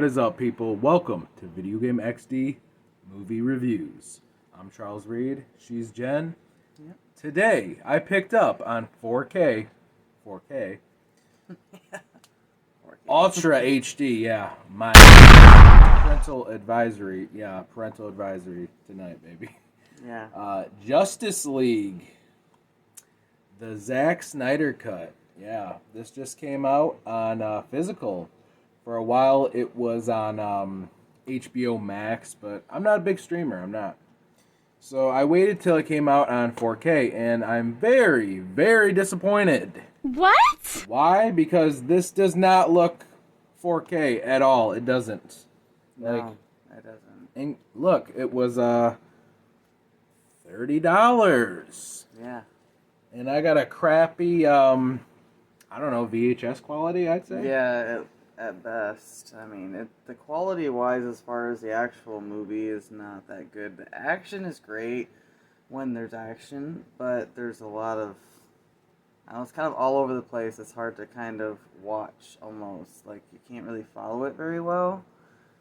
What is up, people? Welcome to Video Game XD Movie Reviews. I'm Charles Reed. She's Jen. Yep. Today, I picked up on 4K Ultra HD. Yeah, my parental advisory. Yeah, parental advisory tonight, baby. Yeah. Justice League, the Zack Snyder cut. Yeah, this just came out on physical. For a while, it was on HBO Max, but I'm not a big streamer. I'm not. So I waited till it came out on 4K, and I'm very, very disappointed. What? Why? Because this does not look 4K at all. It doesn't. No, it doesn't. And look, it was $30. Yeah. And I got a crappy, I don't know, VHS quality, I'd say. Yeah, at best. I mean, the quality-wise, as far as the actual movie, is not that good. The action is great when there's action, but there's a lot of... it's kind of all over the place. It's hard to kind of watch, almost. Like, you can't really follow it very well.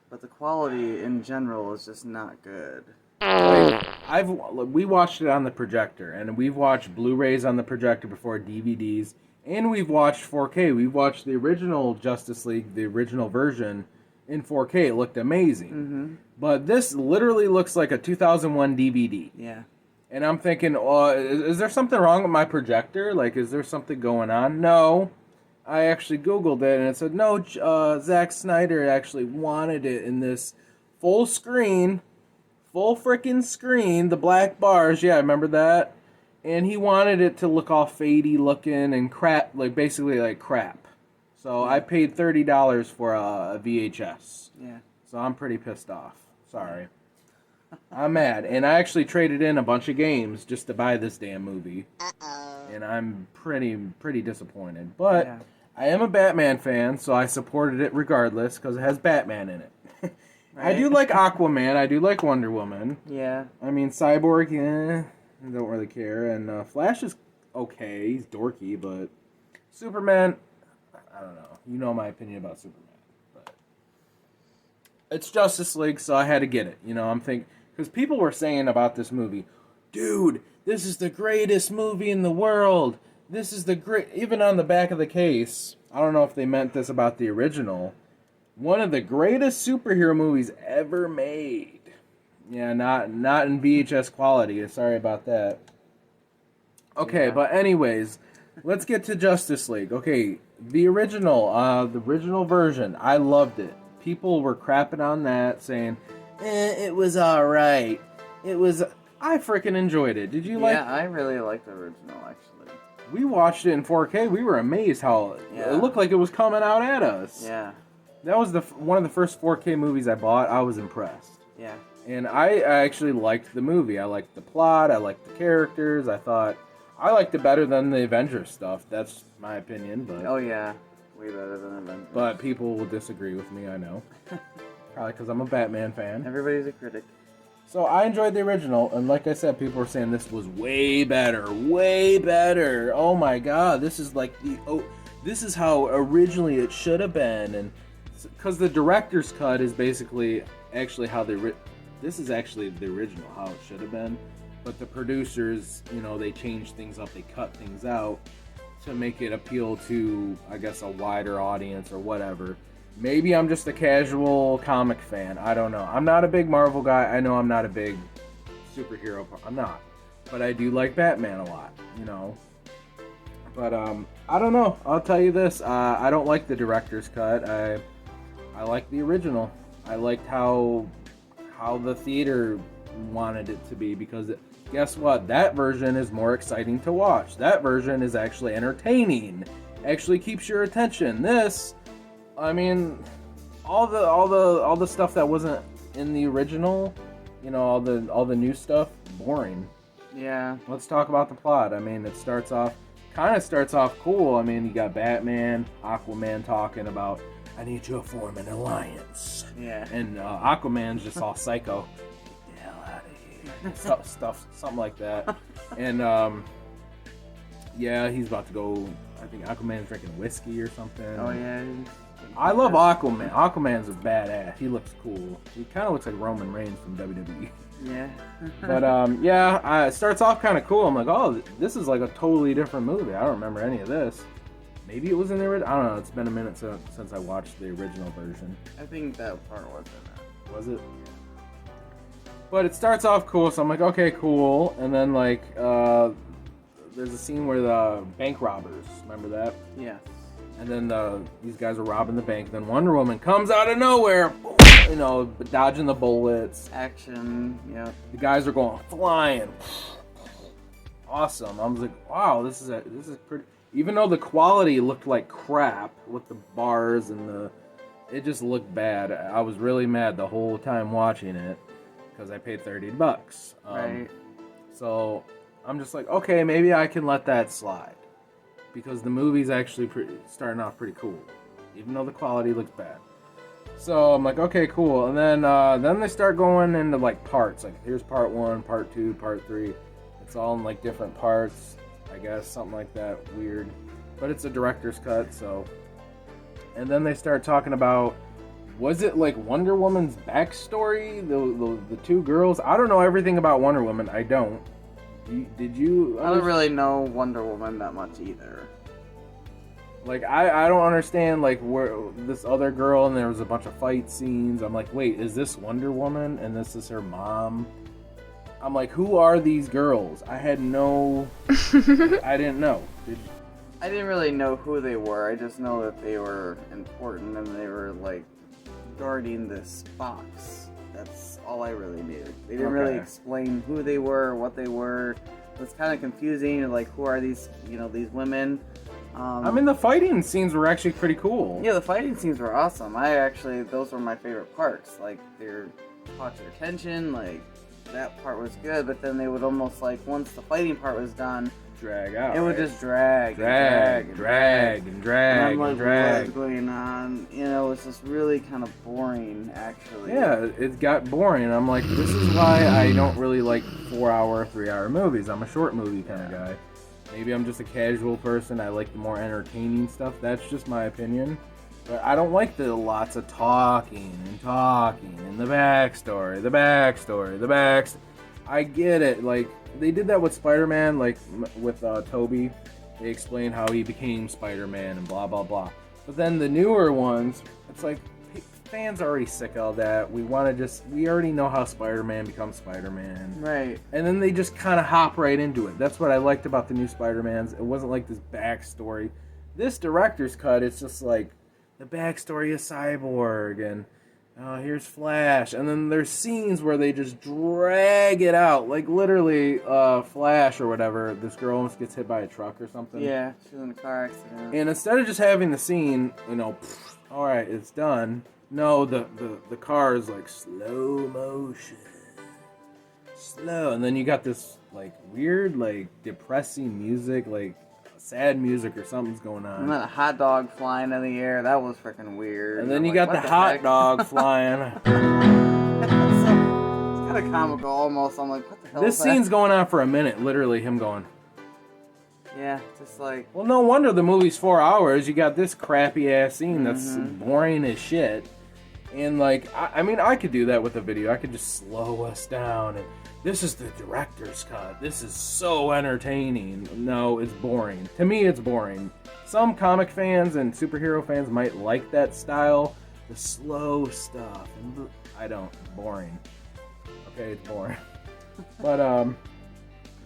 But the quality, in general, is just not good. We watched it on the projector, and we've watched Blu-rays on the projector before, DVDs, and we've watched 4K. We've watched the original Justice League, the original version, in 4K. It looked amazing. Mm-hmm. But this literally looks like a 2001 DVD. Yeah. And I'm thinking, is there something wrong with my projector? Like, is there something going on? No. I actually Googled it, and it said, no, Zack Snyder actually wanted it in this full screen, full freaking screen, the black bars, yeah, I remember that. And he wanted it to look all fadey looking and crap, like basically like crap. So I paid $30 for a VHS. Yeah. So I'm pretty pissed off. Sorry. I'm mad. And I actually traded in a bunch of games just to buy this damn movie. And I'm pretty disappointed. But Yeah. I am a Batman fan, so I supported it regardless because it has Batman in it. I do like Aquaman. I do like Wonder Woman. Yeah. I mean, Cyborg, I don't really care. And Flash is okay. He's dorky, but Superman, I don't know. You know my opinion about Superman. But it's Justice League, so I had to get it. You know, I'm thinking... Because people were saying about this movie, dude, this is the greatest movie in the world. This is the great... Even on the back of the case, I don't know if they meant this about the original... One of the greatest superhero movies ever made. Yeah, not in VHS quality. Sorry about that. Okay, Yeah. but anyways, let's get to Justice League. Okay, the original version, I loved it. People were crapping on that, saying, it was alright. I freaking enjoyed it. Did you like... Yeah, I really like the original, actually. We watched it in 4K. We were amazed how Yeah. it looked like it was coming out at us. Yeah. That was one of the first 4K movies I bought. I was impressed. Yeah. And I actually liked the movie. I liked the plot. I liked the characters. I thought I liked it better than the Avengers stuff. That's my opinion. But Oh, yeah. Way better than Avengers. but people will disagree with me, I know. Probably because I'm a Batman fan. Everybody's a critic. So I enjoyed the original. And like I said, people were saying this was way better. Way better. Oh, my God. This is like this is how originally it should have been. And because the director's cut is basically actually how this is actually the original, how it should have been. But the producers, they changed things up, they cut things out to make it appeal to, I guess, a wider audience or whatever. Maybe I'm just a casual comic fan. I don't know. I'm not a big Marvel guy. I know I'm not a big superhero. I'm not. But I do like Batman a lot, But I don't know. I'll tell you this. I don't like the director's cut. I like the original. I liked how the theater wanted it to be because guess what? That version is more exciting to watch. That version is actually entertaining. Actually keeps your attention. This, I mean, all the stuff that wasn't in the original, all the new stuff, boring. Yeah. Let's talk about the plot. I mean, it starts off cool. I mean, you got Batman, Aquaman talking about, I need you to form an alliance. Yeah. And Aquaman's just all psycho. Get the hell out of here. Something like that. And yeah, he's about to go. I think Aquaman's drinking whiskey or something. Oh yeah. I love Aquaman. Aquaman's a badass. He looks cool. He kind of looks like Roman Reigns from WWE. Yeah. But yeah, it starts off kind of cool. I'm like, oh, this is like a totally different movie. I don't remember any of this. Maybe it was in the original. I don't know. It's been a minute since I watched the original version. I think that part was in it. Was it? But it starts off cool, so I'm like, okay, cool. And then like, there's a scene where the bank robbers. Remember that? Yeah. And then these guys are robbing the bank. Then Wonder Woman comes out of nowhere, you know, dodging the bullets. Action, yeah. The guys are going flying. Awesome. I was like, wow, this is pretty. Even though the quality looked like crap with the bars and it just looked bad. I was really mad the whole time watching it because I paid $30. Right. So I'm just like, okay, maybe I can let that slide. Because the movie's actually starting off pretty cool, even though the quality looks bad. So I'm like, okay, cool. And then they start going into like parts. Like here's part 1, part 2, part 3. It's all in like different parts, I guess, something like that. Weird, but it's a director's cut. So, and then they start talking about, was it like Wonder Woman's backstory? The two girls. I don't know everything about Wonder Woman. I don't. Did you? I don't really know Wonder Woman that much either. Like, I don't understand, like, where this other girl, and there was a bunch of fight scenes. I'm like, wait, is this Wonder Woman, and this is her mom? I'm like, who are these girls? I had no... I didn't know. I didn't really know who they were. I just know that they were important, and they were, like, guarding this box. That's all I really knew. They didn't really explain who they were, what they were. It was kind of confusing, like, who are these, these women? I mean, the fighting scenes were actually pretty cool. Yeah, the fighting scenes were awesome. Those were my favorite parts. Like, they caught your attention, like, that part was good, but then they would almost, like, once the fighting part was done, drag out. It would just drag. And I'm like, drag. what's going on? It's just really kind of boring, actually. Yeah, it got boring. I'm like, this is why I don't really like 4-hour, 3-hour movies. I'm a short movie kind of guy. Maybe I'm just a casual person. I like the more entertaining stuff. That's just my opinion. But I don't like the lots of talking and the backstory. I get it. Like, they did that with Spider-Man, like with Toby. They explained how he became Spider-Man and blah, blah, blah. But then the newer ones, it's like, fans are already sick of that. We already know how Spider-Man becomes Spider-Man. Right. And then they just kind of hop right into it. That's what I liked about the new Spider-Mans. It wasn't like this backstory. This director's cut, it's just like the backstory of Cyborg and here's Flash. And then there's scenes where they just drag it out. Like literally Flash or whatever, this girl almost gets hit by a truck or something. Yeah, she was in a car accident. And instead of just having the scene, all right, it's done. No, the car is like slow motion. Slow. And then you got this like weird, like depressing music, like sad music or something's going on. And then a hot dog flying in the air. That was freaking weird. And then you got the hot dog flying. It's kind of comical almost. I'm like, what the hell This scene's going on for a minute, literally him going. Yeah, just like... Well, no wonder the movie's 4 hours. You got this crappy ass scene that's boring as shit. And like, I mean, I could do that with a video. I could just slow us down and this is the director's cut. This is so entertaining. No, it's boring. To me, it's boring. Some comic fans and superhero fans might like that style, the slow stuff. I don't. Boring. Okay, it's boring. But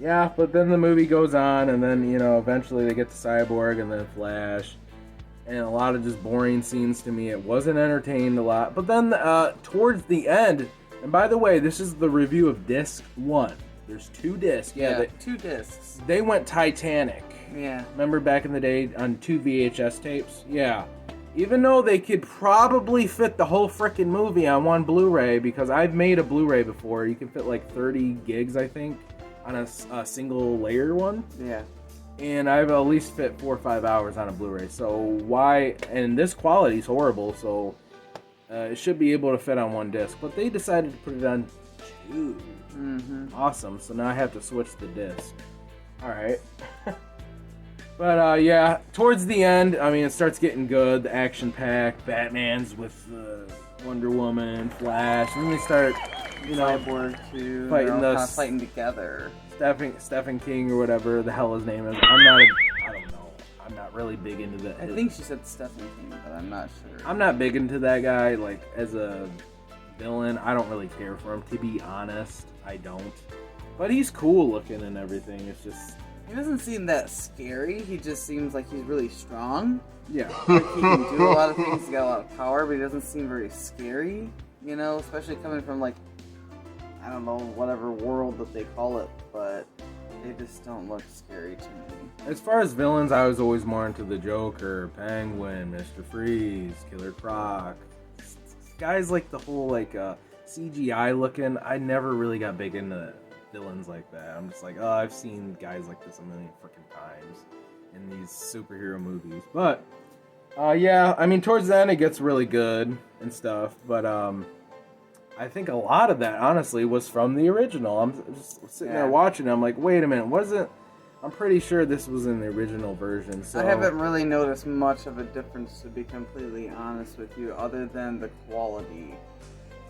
yeah. But then the movie goes on, and then eventually they get to Cyborg and then Flash, and a lot of just boring scenes to me. It wasn't entertained a lot. But then towards the end. And by the way, this is the review of disc 1. There's 2 discs. Yeah, 2 discs. They went Titanic. Yeah. Remember back in the day on 2 VHS tapes? Yeah. Even though they could probably fit the whole frickin' movie on 1 Blu-ray, because I've made a Blu-ray before. You can fit like 30 gigs, I think, on a single layer one. Yeah. And I've at least fit 4 or 5 hours on a Blu-ray. So why... And this quality's horrible, so... it should be able to fit on 1 disc, but they decided to put it on 2. Awesome. So now I have to switch the disc. All right. But yeah, towards the end, I mean, it starts getting good. The action packed, Batman's with Wonder Woman, Flash, and then they start, you know, Cyborg too. fighting They're all the kind of fighting together. Stephen King or whatever the hell his name is. I don't know. I'm not really big into that. I think she said Stephen King, but I'm not sure. I'm not big into that guy. Like as a villain, I don't really care for him. To be honest, I don't. But he's cool looking and everything. It's just. He doesn't seem that scary. He just seems like he's really strong. Yeah. Like he can do a lot of things. He's got a lot of power, but he doesn't seem very scary. You know, especially coming from like, I don't know, whatever world that they call it, but they just don't look scary to me. As far as villains, I was always more into the Joker, Penguin, Mr. Freeze, Killer Croc. Guys like the whole like CGI looking. I never really got big into villains like that. I'm just like, oh, I've seen guys like this a million freaking times in these superhero movies. But yeah, I mean, towards the end it gets really good and stuff. But I think a lot of that, honestly, was from the original. I'm just sitting there watching it. I'm like, wait a minute, I'm pretty sure this was in the original version. So I haven't really noticed much of a difference, to be completely honest with you, other than the quality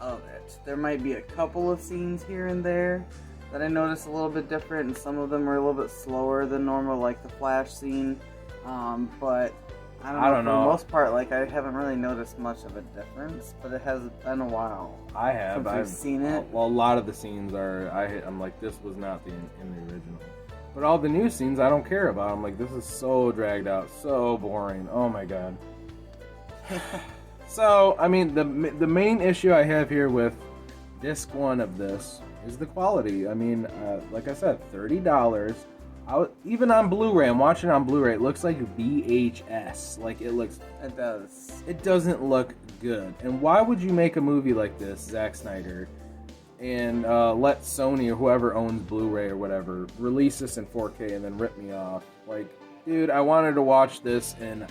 of it. There might be a couple of scenes here and there that I noticed a little bit different, and some of them are a little bit slower than normal, like the Flash scene. But I don't know. For the most part, like, I haven't really noticed much of a difference, but it has been a while. I have. I've seen it. Well, a lot of the scenes are. I'm like, this was not in the original. But all the new scenes, I don't care about. I'm like, this is so dragged out, so boring. Oh my god. So, I mean, the main issue I have here with disc 1 of this is the quality. I mean, like I said, $30. Even on Blu-ray, I'm watching it on Blu-ray. It looks like VHS. Like it looks. It does. It doesn't look good. And why would you make a movie like this, Zack Snyder, and let Sony or whoever owns Blu-ray or whatever release this in 4K and then rip me off? Like, dude, I wanted to watch this in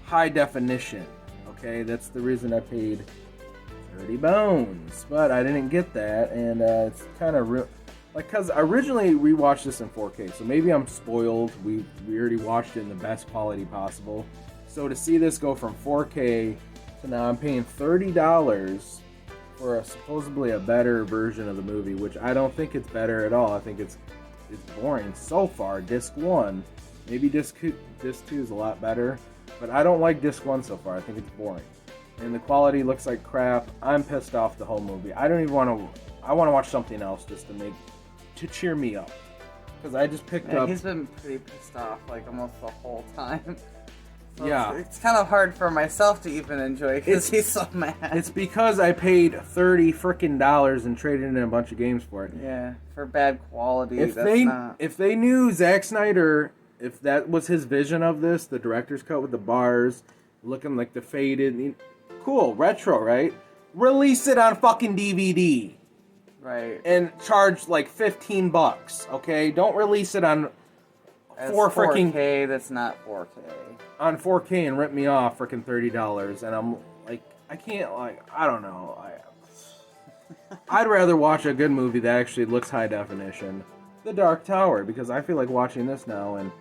high definition. Okay, that's the reason I paid 30 bones, but I didn't get that, and it's kind of like, because I originally rewatched this in 4K, so maybe I'm spoiled. We already watched it in the best quality possible, so to see this go from 4K to now I'm paying $30 for supposedly a better version of the movie, which I don't think it's better at all. I think it's boring so far. Disc 1, maybe disc 2 is a lot better, but I don't like disc 1 so far. I think it's boring. And the quality looks like crap. I'm pissed off the whole movie. I don't even want to. I want to watch something else just to cheer me up. Because I just picked up. He's been pretty pissed off like almost the whole time. So yeah. It's kind of hard for myself to even enjoy because he's so mad. It's because I paid $30 frickin' and traded in a bunch of games for it. Yeah, for bad quality. If they knew Zack Snyder, if that was his vision of this, the director's cut with the bars, looking like the faded. Cool, retro, right? Release it on fucking DVD. Right. And charge like $15, okay? Don't release it on As 4K, that's not 4K. On 4K and rip me off freaking $30. And I'm like, I can't, like, I don't know. I'd rather watch a good movie that actually looks high definition. The Dark Tower, because I feel like watching this now and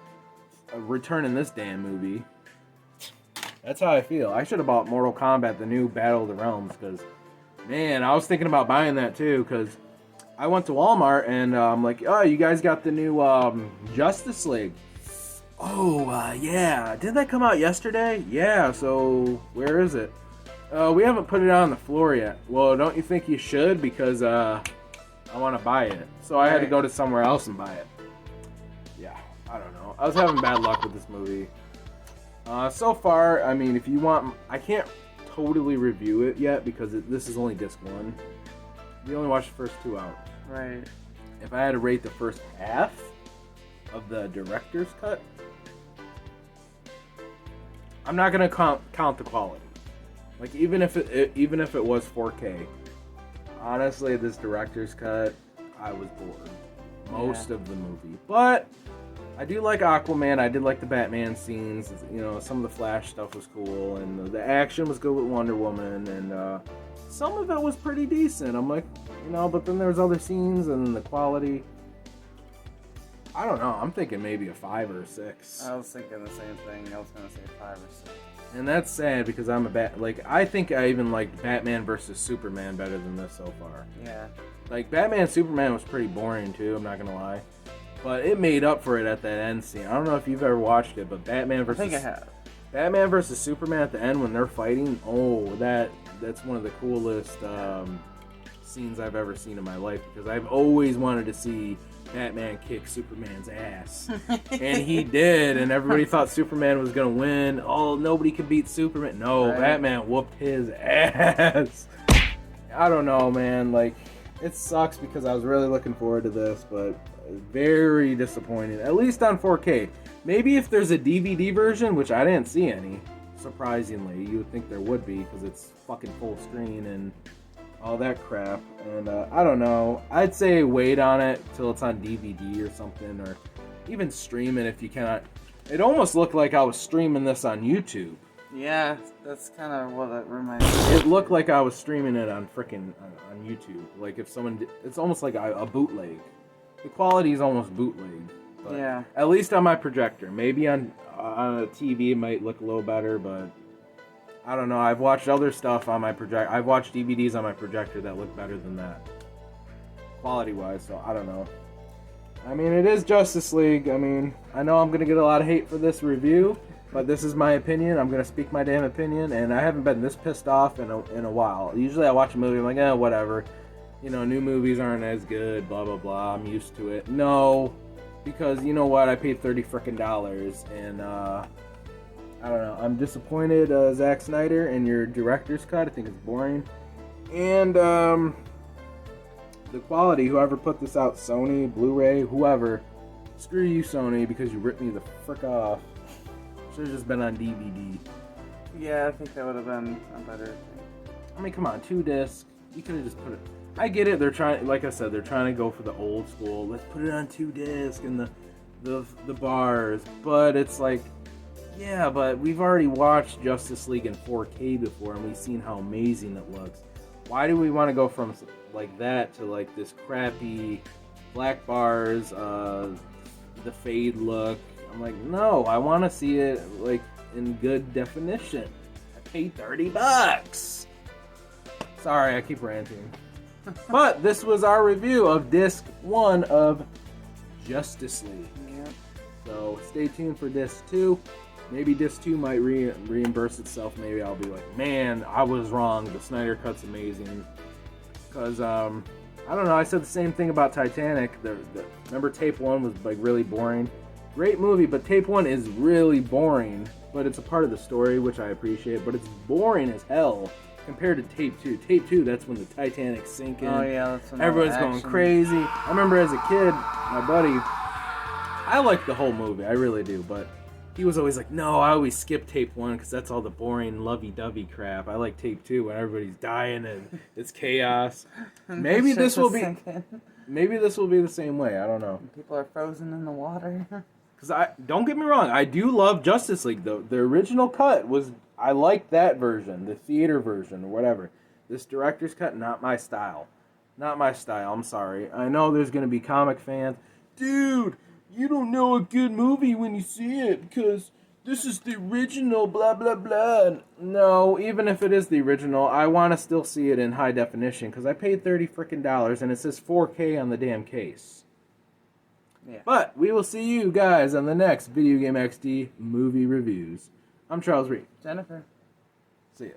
returning this damn movie. That's how I feel. I should have bought Mortal Kombat, the new Battle of the Realms, because, man, I was thinking about buying that too, because I went to Walmart and I'm like, oh, you guys got the new Justice League. Oh, yeah. Didn't that come out yesterday? Yeah, so where is it? We haven't put it on the floor yet. Well, don't you think you should? Because I want to buy it. So I had to go to somewhere else and buy it. Yeah, I don't know. I was having bad luck with this movie. So far, I mean, if you want, I can't totally review it yet because this is only disc 1. We only watched the first 2 out. Right. If I had to rate the first half of the director's cut, I'm not gonna count the quality. Like even if it was 4K, honestly, this director's cut, I was bored most of the movie, but I do like Aquaman. I did like the Batman scenes. You know, some of the Flash stuff was cool, and the action was good with Wonder Woman, and some of it was pretty decent. I'm like, you know, but then there was other scenes, and then the quality. I don't know. I'm thinking maybe a 5 or a 6. I was thinking the same thing. I was gonna say 5 or 6. And that's sad because I'm I think I even liked Batman versus Superman better than this so far. Yeah. Like, Batman Superman was pretty boring too, I'm not gonna lie. But it made up for it at that end scene. I don't know if you've ever watched it, but Batman versus... I think I have. Batman versus Superman at the end when they're fighting, that's one of the coolest scenes I've ever seen in my life, because I've always wanted to see Batman kick Superman's ass. And he did, and everybody thought Superman was going to win. Oh, nobody can beat Superman. No, right. Batman whooped his ass. I don't know, man. Like, it sucks because I was really looking forward to this, but very disappointed. At least on 4K. Maybe if there's a DVD version, which I didn't see any, surprisingly. You would think there would be because it's fucking full screen and all that crap. And I don't know. I'd say wait on it till it's on DVD or something, or even stream it if you cannot. It almost looked like I was streaming this on YouTube. Yeah, that's kind of what it reminds me. It looked like I was streaming it on frickin' on YouTube. Like if someone did, it's almost like a bootleg. The quality is almost bootleg. But yeah. At least on my projector. Maybe on a TV it might look a little better, but I don't know. I've watched other stuff on my projector. I've watched DVDs on my projector that look better than that, quality-wise. So I don't know. I mean, it is Justice League. I mean, I know I'm gonna get a lot of hate for this review, but this is my opinion. I'm gonna speak my damn opinion, and I haven't been this pissed off in a while. Usually, I watch a movie, I'm like, whatever. You know, new movies aren't as good. Blah blah blah. I'm used to it. No. Because you know what, I paid $30 frickin' and I don't know. I'm disappointed, Zack Snyder, in your director's cut. I think it's boring, and the quality. Whoever put this out, Sony, Blu-ray, whoever, screw you, Sony, because you ripped me the frick off. Should have just been on DVD. Yeah, I think that would have been a better thing. I mean, come on, 2 discs. You could have just put it. I get it. They're trying, like I said, they're trying to go for the old school. Let's put it on 2 discs and the bars. But it's like, yeah, but we've already watched Justice League in 4K before, and we've seen how amazing it looks. Why do we want to go from like that to like this crappy black bars, the fade look? I'm like, no, I want to see it like in good definition. I paid $30. Sorry, I keep ranting. But this was our review of Disc 1 of Justice League. Yep. So stay tuned for Disc 2. Maybe Disc 2 might reimburse itself. Maybe I'll be like, man, I was wrong. The Snyder Cut's amazing. Because, I don't know, I said the same thing about Titanic. Remember Tape 1 was like really boring? Great movie, but Tape 1 is really boring. But it's a part of the story, which I appreciate. But it's boring as hell. Compared to Tape 2. Tape 2, that's when the Titanic's sinking. Oh, yeah, that's when everyone's going crazy. I remember as a kid, my buddy, I liked the whole movie, I really do, but he was always like, no, I always skip Tape 1 because that's all the boring lovey-dovey crap. I like Tape 2 when everybody's dying and it's chaos. Maybe this will be the same way, I don't know. People are frozen in the water. Because don't get me wrong, I do love Justice League though. The original cut was, I liked that version, the theater version or whatever. This director's cut, not my style. Not my style, I'm sorry. I know there's going to be comic fans. Dude, you don't know a good movie when you see it because this is the original, blah, blah, blah. No, even if it is the original, I want to still see it in high definition because I paid $30 frickin' and it says 4K on the damn case. Yeah. But we will see you guys on the next Video Game XD movie reviews. I'm Charles Reed. Jennifer. See ya.